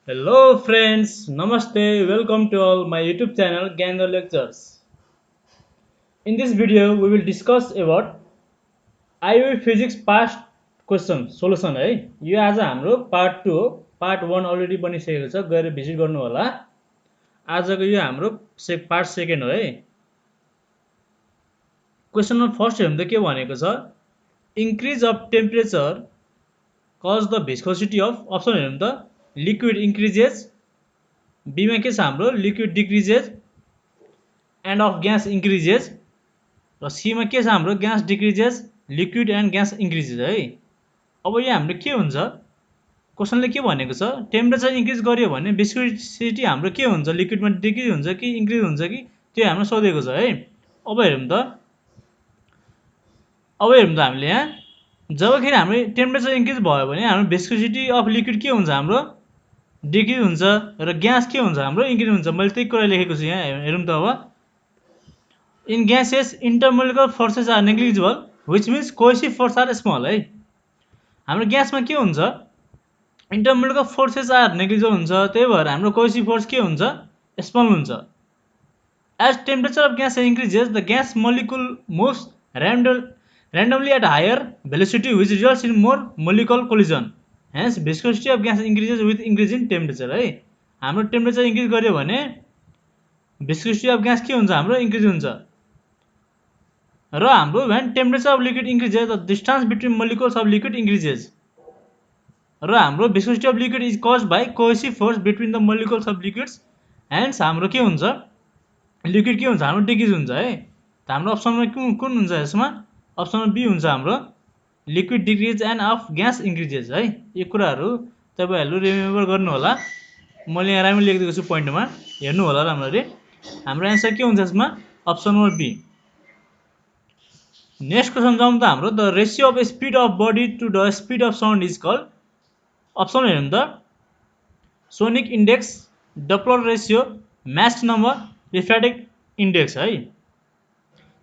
Hello friends, Namaste, welcome to all my YouTube channel Gander Lectures. In this video, we will discuss about IOE Physics past question solution है यो आज हाम्रो part 2 हो part 1 already बनिसकेको छ गएर visit गर्नु होला आजको यो हाम्रो पार्ट सेकेन्ड हो है क्वेशन नम्बर फर्स्ट हेर्नु त के भनेको छ increase of temperature cause the viscosity of option हेर्नु त liquid increases B मा के छ हाम्रो liquid decreases and of gas increases र C मा के छ हाम्रो gas decreases liquid and gas increases है अब यहाँ हाम्रो के हुन्छ क्वेशनले के भनेको छ टेम्परेचर इन्क्रिज गर्यो भने विस्कोसिटी हाम्रो के हुन्छ लिक्विडमा डिक्रिज हुन्छ कि इन्क्रिज हुन्छ कि त्यो हाम्रो सोधेको छ है अब हेरौँ त हामीले यहाँ जबखेरि हाम्रो टेम्परेचर इन्क्रिज भयो भने हाम्रो विस्कोसिटी अफ लिक्विड के हुन्छ हाम्रो डिक्रिज हुन्छ र ग्यास के हुन्छ हाम्रो इन्क्रिज हुन्छ मैले त्यही कुरा लेखेको छु यहाँ हेरौँ त अब in gases intermolecular forces are negligible which means cohesive force are small है हाम्रो ग्यासमा के हुन्छ इंटरमोलिकुलर फोर्सेस आर नेग्लिजिबल हुन्छ त्यही भएर हाम्रो कोहेसिभ फोर्स के हुन्छ स्मल हुन्छ as temperature of gas increases the gas molecule moves randomly at higher velocity which results in more molecular collision hence viscosity of gas increases with increase in temperature है हाम्रो temperature increase गर्यो भने viscosity of gas के हुन्छ हाम्रो increase हुन्छ र हाम्रो when temperature of liquid increases the distance between molecules of liquid increases र हाम्रो viscosity of liquid is caused by cohesive force between the molecules of liquids hence हाम्रो के हुन्छ लिक्विड के हुन्छ हाम्रो डिक्रिज हुन्छ है त हाम्रो अप्सनमा कुन हुन्छ यसमा अप्सन बी हुन्छ हाम्रो liquid decrease and of gas increases है यो कुराहरू तपाईहरुले रिमेम्बर गर्नु होला मैले यहाँ राम्ररी लेखिदिएको छु पोइन्टमा हेर्नु होला राम्ररी हाम्रो आन्सर के हुन्छ यसमा option number B next question जाउँ त हाम्रो the ratio of speed of body to the speed of sound is called option हेर्नु त sonic index Doppler ratio Mach number refractive index है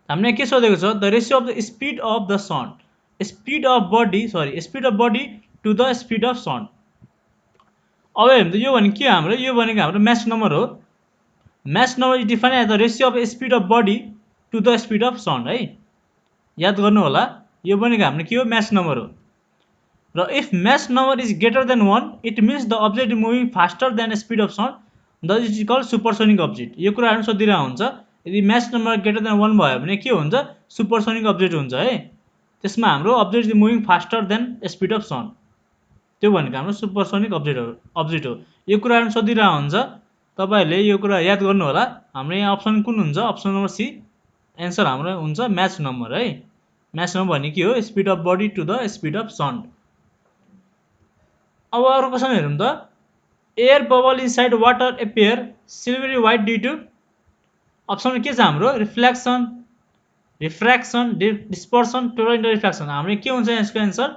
हामीले के सोधेको छ the ratio of the speed of the sound speed of body to the speed of sound अब हेर्नु त यो भनेको के हाम्रो यो भनेको हाम्रो म्याच नम्बर हो Mach number is defined as the ratio of speed of body to the speed of sound है याद गर्नु होला यो भनेको हाम्रो के हो म्याच नम्बर हो र if Mach number is greater than 1 it means the object moving faster than speed of sound the is called supersonic object यो कुराहरु सोधिरहेको हुन्छ यदि म्याच नम्बर ग्रेटर देन 1 भयो भने के हुन्छ सुपरसोनिक अब्जेक्ट हुन्छ है त्यसमा हाम्रो object is moving faster than speed of sound त्यो भनेको हाम्रो सुपरसोनिक अब्जेक्ट हो यो कुराहरु सोधिरहेको हुन्छ तपाईहरुले यो कुरा याद गर्नु होला हाम्रो यहाँ अप्सन कुन हुन्छ अप्सन नम्बर सी आन्सर हाम्रो हुन्छ म्याच नम्बर है म्याच नम्बर भनेको के हो speed of body to the speed of sound अब अरु क्वेशन हेरौँ त air bubble inside water appear silvery white due to option के छ हाम्रो reflection refraction dispersion total internal reflection हाम्रो के हुन्छ यसको आन्सर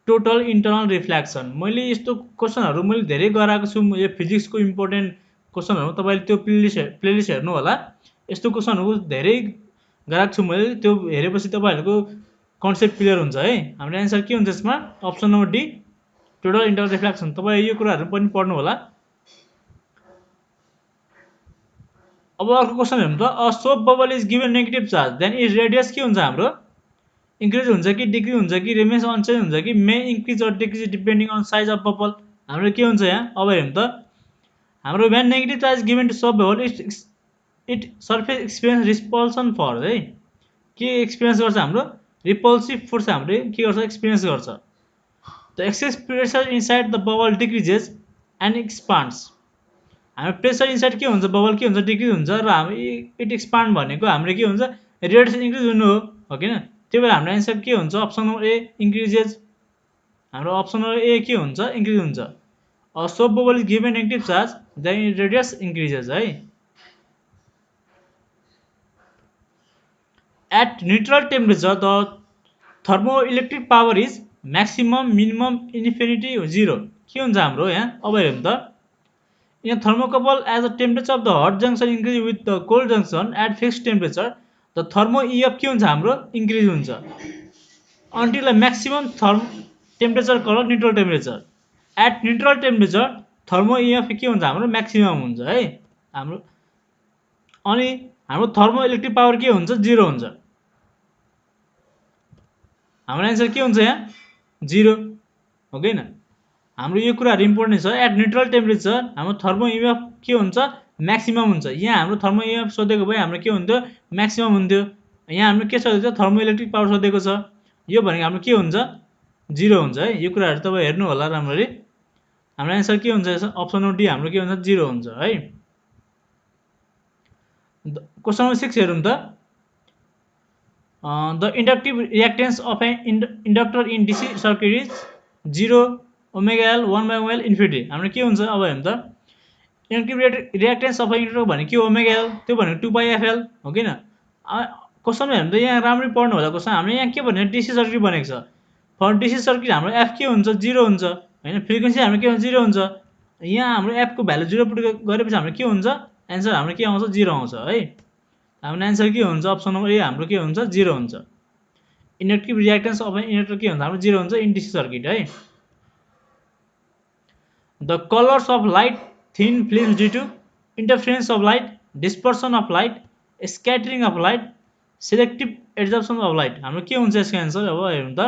टोटल इन्टरनल रिफ्लेक्सन मैले यस्तो क्वेशनहरु मैले धेरै गराएको छु यो फिजिक्सको इम्पोर्टेन्ट क्वेशनहरु तपाईले त्यो प्लेलिस्ट हेर्नु होला यस्तो क्वेशनहरु धेरै गराएको छु मैले त्यो हेरेपछि तपाईहरुको कन्सेप्ट क्लियर हुन्छ है हाम्रो आन्सर के हुन्छ यसमा option number D total internal reflection तपाईले यो कुराहरु पनि पढ्नु होला अब अर्को क्वेशन हेरौँ त a soap bubble is given negative charge then is radius के हुन्छ हाम्रो इंक्रीज हुन्छ कि डिक्रीज हुन्छ कि रिमेन्स अनचेन्ज हुन्छ कि may increase or decrease depending on size of bubble हाम्रो के हुन्छ यहाँ अब हेरौँ त हाम्रो when negative charge is given to soap bubble it surface experience repulsion for है के एक्सपिरियन्स गर्छ हाम्रो रिपल्सिभ फोर्स हामीले के गर्छ एक्सपिरियन्स गर्छ the excess pressure inside the bubble decreases and expands हाम्रो प्रेसर इनसाइड के हुन्छ बबल के हुन्छ डिक्रिज हुन्छ र हाम्रो इट एक्सपान्ड भनेको हाम्रो के हुन्छ रेडियस इन्क्रिज हुनु हो किन त्यही भएर हाम्रो आन्सर के हुन्छ अप्सन नम्बर ए इन्क्रिजेस हाम्रो अप्सन नम्बर ए के हुन्छ इन्क्रिज हुन्छ a soap bubble is given negative charge then radius increases है at neutral temperature the thermoelectric power is maximum minimum infinity 0 के हुन्छ हाम्रो यहाँ अब हेरौँ त in a thermocouple as the temperature of the hot junction increase with the cold junction at fixed temperature the thermo EF के हुन्छ हाम्रो increase हुन्छ until a maximum temperature called neutral temperature at neutral temperature thermo EMF के हुन्छ हाम्रो maximum हुन्छ है हाम्रो। अनि हाम्रो थर्मो इलेक्ट्रिक पावर के हुन्छ 0 हुन्छ। हाम्रो एन्सर के हुन्छ यहाँ 0 हो कि हैन। हाम्रो यो कुराहरु इम्पोर्टेन्ट छ। एट न्युट्रल टेम्परेचर हाम्रो थर्मो इएमएफ के हुन्छ म्याक्सिमम हुन्छ। यहाँ हाम्रो थर्मो इएमएफ सोधेको भए हाम्रो के हुन्थ्यो म्याक्सिमम हुन्थ्यो। यहाँ हाम्रो के सोधेको छ थर्मो इलेक्ट्रिक पावर सोधेको छ। यो भनेको हाम्रो के हुन्छ 0 हुन्छ है। यो कुराहरु तपाई हेर्नु होला राम्ररी। हाम्रो एन्सर के हुन्छ अप्सन नम्बर डी हाम्रो के हुन्छ 0 हुन्छ है। क्वेशन नम्बर 6 हेरौँ त। The inductive reactance of an inductor in DC circuit is 0 omega L 1 by omega L infinity. हाम्रो के हुन्छ अब हेर्नु त। इन्डक्टिभ रियाक्टेन्स अफ इन्डक्टर भने के ओमेगा एल त्यो भनेको 2 पाई एफ एल हो किन। क्वेशनमा हेर्नु त यहाँ राम्ररी पढ्नु होला क्वेशन। हाम्रो यहाँ के भने डीसी सर्किट बनेको छ। फर डीसी सर्किट हाम्रो एफ के हुन्छ 0 हुन्छ हैन। फ्रिक्वेन्सी हाम्रो के हुन्छ 0 हुन्छ। यहाँ हाम्रो एफ को भ्यालु 0 पुट गरेपछि हाम्रो के हुन्छ एन्सर हाम्रो के आउँछ 0 आउँछ है। हाम्रो एन्सर के हुन्छ अप्सन नम्बर ए हाम्रो के हुन्छ 0 हुन्छ। इन्डक्टिभ रियाक्टेन्स अफ इन्डक्टर के हुन्छ हाम्रो 0 हुन्छ इन डीसी सर्किट है। The colors of light, thin films due to interference of light, dispersion of light, scattering of light, selective absorption of light। हाम्रो के हुन्छ यसको एन्सर अब हेरौँ त।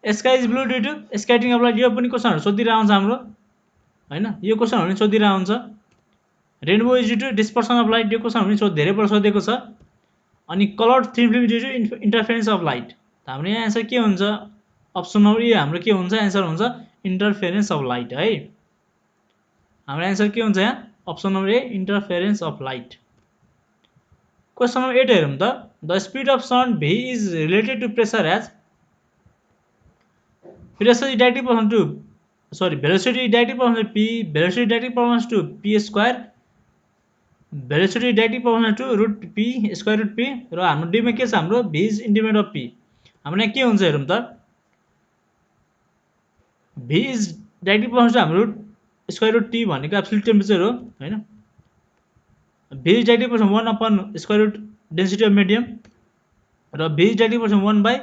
Sky is blue due to scattering of light. यो पनि क्वेशनहरु सोधिरहेको हुन्छ हाम्रो हैन। यो क्वेशनहरु पनि सोधिरहेको हुन्छ। Rainbow is due to dispersion of light. यो क्वेशन पनि धेरै पल्ट सोधेको छ। अनि coloured thin film due to interference of light. हाम्रो यहाँ एन्सर के हुन्छ अप्सन नम्बर ए हाम्रो के हुन्छ एन्सर हुन्छ इन्टरफेरेन्स अफ लाइट है। हाम्रो एन्सर के हुन्छ यहाँ option number A interference of light. Question number 8 हेरौँ त। The speed of sound v is related to pressure as pressure is directly proportional to velocity is directly proportional to p, velocity directly proportional to p square, velocity directly proportional to root p square root p र हाम्रो D मा के छ हाम्रो v is independent of p। हाम्रो यहाँ के हुन्छ हेरौँ त। v is directly proportional to हाम्रो स्क्वायर रुट t भनेको एब्सोल्युट टेम्परेचर हो हैन। v is directly proportional 1 upon square root density of medium र v is directly proportional 1 by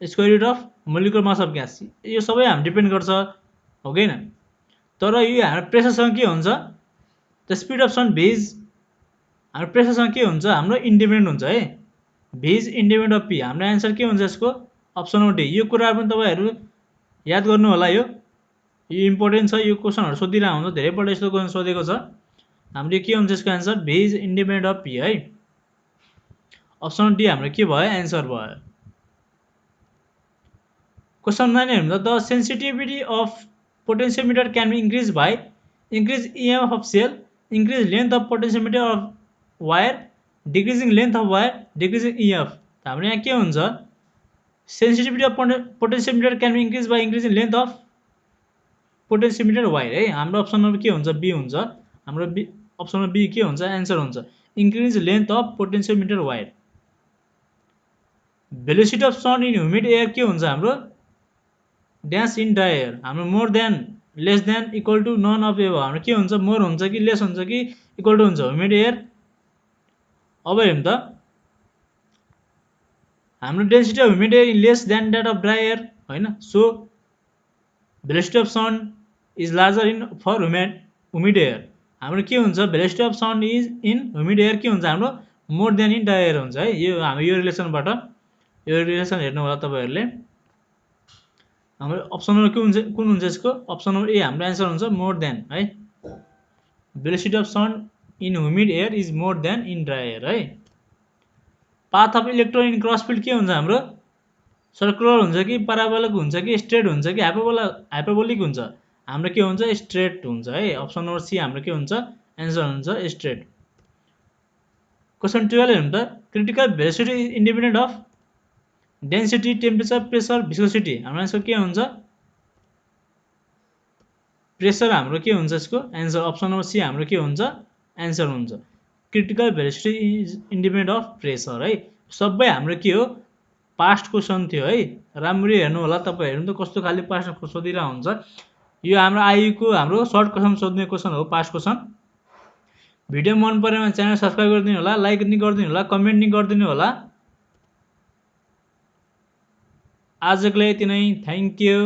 square root of molecular mass of gas. यो सबै हामी depend गर्छ हो कि हैन। तर यो हाम्रो प्रेसरसँग के हुन्छ the speed of sound v is हाम्रो प्रेसरसँग के हुन्छ हाम्रो इन्डिपेन्डेन्ट हुन्छ है। v is independent of p। हाम्रो एन्सर के हुन्छ यसको अप्सन नम्बर डी। यो कुराहरु पनि तपाईहरु याद गर्नु होला। यो इम्पोर्टेन्ट छ। यो क्वेशनहरु सोधिरहेको हुन्छ धेरै पल्ट यस्तो क्वेशन सोधेको छ। हाम्रो के हुन्छ यसको answer v is independent of p है। अप्सन डी हाम्रो के भयो एन्सर भयो। क्वेशन 9 हेर्नु त। The sensitivity of potentiometer can be increase by increase EMF of cell, increase length of potentiometer of wire, decreasing length of wire, decreasing EMF. हाम्रो यहाँ के हुन्छ sensitivity of potentiometer can be increase by increasing length of potentiometer wire है। हाम्रो option number के हुन्छ be हुन्छ। हाम्रो बी अप्सन नम्बर बी के हुन्छ एन्सर हुन्छ increase length of potentiometer wire. Velocity of sound in humid air के हुन्छ हाम्रो ड्यास इन ड्राई एयर। हाम्रो more than less than equal to none of above. हाम्रो के हुन्छ मोर हुन्छ कि लेस हुन्छ कि इक्वल टु हुन्छ ह्युमिड एयर। अब हेर्नु त हाम्रो density of humid air less than that of dry air हैन। So velocity of sound is larger in for humid air. हाम्रो के हुन्छ velocity of sound is in humid air के हुन्छ हाम्रो more than in dry air हुन्छ है। यो हाम्रो यो रिलेसनबाट यो रिलेसन हेर्नु होला तपाईहरुले। हाम्रो अप्सन नम्बर कुन हुन्छ यसको अप्सन नम्बर ए हाम्रो एन्सर हुन्छ मोर देन है। Velocity of sound in humid air is more than in dry air है। Path of electron in cross field के हुन्छ हाम्रो सर्कुलर हुन्छ कि प्याराबोलिक हुन्छ कि स्ट्रेट हुन्छ कि हाइपरबोलिक हुन्छ। हाम्रो के हुन्छ स्ट्रेट हुन्छ है। अप्सन नम्बर सी हाम्रो के हुन्छ एन्सर हुन्छ स्ट्रेट। क्वेशन 12 हेर्नु त। Critical velocity is independent of density, temperature, pressure, viscosity. हाम्रो एन्सर के हुन्छ प्रेसर हाम्रो के हुन्छ यसको एन्सर अप्सन नम्बर सी हाम्रो के हुन्छ एन्सर हुन्छ critical velocity is independent of pressure है। सबै हाम्रो के हो पास्ट क्वेशन थियो है। राम्ररी हेर्नु होला तपाईहरु त कस्तो खाली पास्ट सोधिरहेको हुन्छ। यो हाम्रो आईयू को हाम्रो सर्ट क्वेशन सोध्ने क्वेशन हो पास्ट क्वेशन। भिडियो मन परेमा च्यानल सब्स्क्राइब गरिदिनु होला, लाइक नि गरिदिनु होला, कमेन्ट नि गरिदिनु होला। आजको लागि यति नै। Thank you.